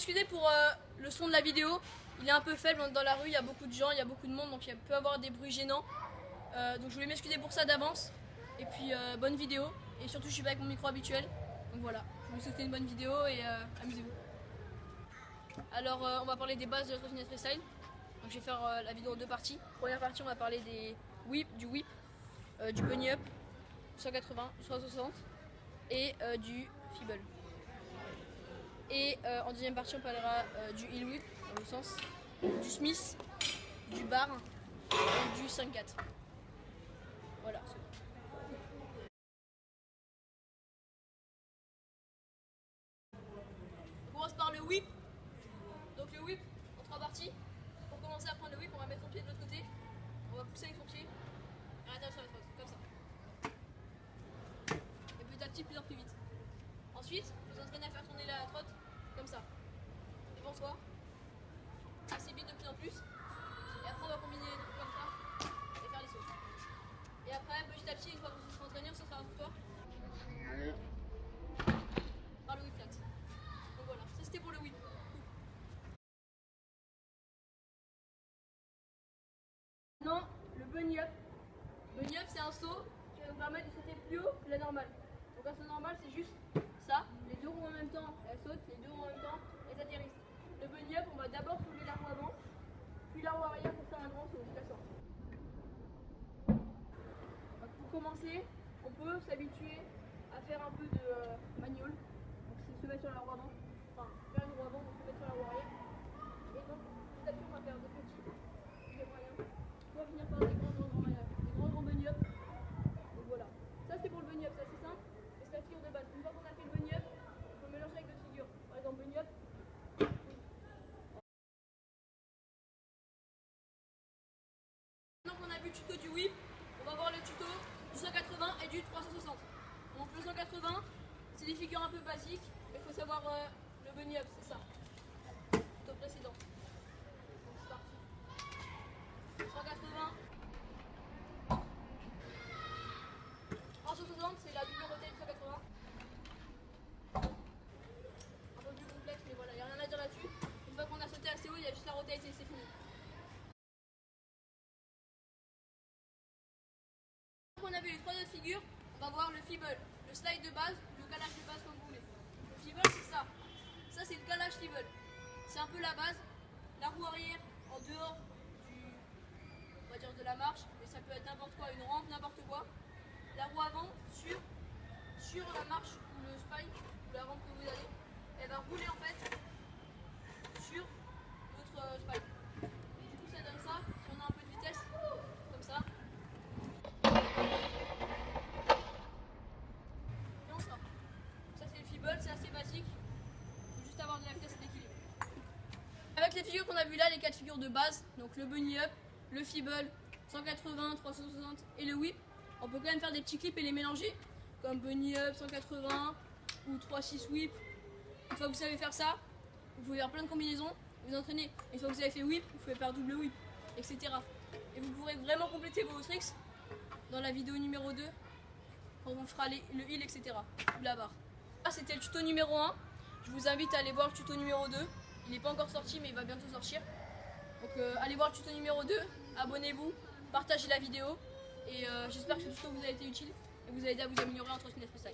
m'excuser pour le son de la vidéo. Il est un peu faible, dans la rue il y a beaucoup de gens, il y a beaucoup de monde, donc il peut y avoir des bruits gênants. Donc je voulais m'excuser pour ça d'avance. Et puis bonne vidéo. Et surtout je suis pas avec mon micro habituel. Donc voilà, je vous souhaite une bonne vidéo et amusez-vous. Alors on va parler des bases de la trottinette freestyle. Donc je vais faire la vidéo en deux parties. Première partie on va parler du whip, du bunny up, 180, 160 et du feeble. Et en deuxième partie on parlera du heel whip dans le sens, du smith, du bar et du 5-4. Voilà. On commence par le whip. Donc le whip en trois parties. Pour commencer à prendre le whip, on va mettre son pied de l'autre côté. On va pousser avec son pied et arrêter sur la trotte, comme ça. Et petit à petit, plus en plus vite. Ensuite, vous entraînez à faire tourner la trotte comme ça. Devant soi. Assez vite de plus en plus. Et après, on va combiner les deux comme ça et faire les sauts. Et après, petit à petit, une fois que vous serez entraîné, on se fera un tour par le whip flat. Donc voilà, ça c'était pour le whip. Maintenant, le bunny up. Bunny up, c'est un saut qui va nous permettre de sauter plus haut que la normale. Donc un saut normal, c'est juste ça. Les deux roues en même temps, elles sautent, les deux roues en même temps, elles atterrissent. Le bunny up, on va d'abord soulever la roue avant, puis la roue arrière pour faire un grand saut, la sorte. Pour commencer, on peut s'habituer à faire un peu de manual. Donc c'est se mettre sur la roue avant, enfin faire une roue avant, donc se mettre sur la roue arrière. Et donc petit à petit, on va faire des petits, des moyens. On va finir par des grands bunny up. Donc voilà. Ça c'est pour le bunny up, ça c'est simple. Et c'est la figure de base. Une fois qu'on a fait le bunny up, on peut mélanger avec d'autres figures. Par exemple bunny up. Maintenant qu'on a vu le tuto du whip, on va voir le tuto du 180 et du 360. Donc le 180, c'est des figures un peu basiques, mais il faut savoir le bunny up, c'est ça. Tuto précédent. Donc c'est parti. 180. 160, c'est la double rotée du 180. Un peu plus complexe, mais voilà, il n'y a rien à dire là-dessus. Une fois qu'on a sauté assez haut, il y a juste la rotation et c'est fini. On a vu les trois autres figures, on va voir le feeble, le slide de base, le calage de base comme vous voulez. Le feeble c'est ça. Ça c'est le calage feeble. C'est un peu la base. La roue arrière en dehors on va dire de la marche, mais ça peut être n'importe quoi, une rampe, n'importe quoi. La roue avant sur la marche ou le spike ou la rampe que vous avez, elle va rouler en fait sur votre spike. Et du coup ça donne ça, si on a un peu de vitesse, comme ça. Et on sort. Ça c'est le feeble, c'est assez basique. Il faut juste avoir de la vitesse et de l'équilibre. Avec les figures qu'on a vues là, les quatre figures de base, donc le bunny up, le feeble, 180, 360 et le whip, on peut quand même faire des petits clips et les mélanger, comme bunny up, 180 ou 3-6 whip. Une fois que vous savez faire ça, vous pouvez faire plein de combinaisons, vous entraînez. Une fois que vous avez fait whip, vous pouvez faire double whip, etc. Et vous pourrez vraiment compléter vos tricks dans la vidéo numéro 2, quand on fera le heel, etc. ou la barre. Là, c'était le tuto numéro 1. Je vous invite à aller voir le tuto numéro 2. Il n'est pas encore sorti, mais il va bientôt sortir. Donc allez voir le tuto numéro 2, abonnez-vous, partagez la vidéo. Et j'espère que ce tuto vous a été utile et vous a aidé à vous améliorer en trottinette freestyle.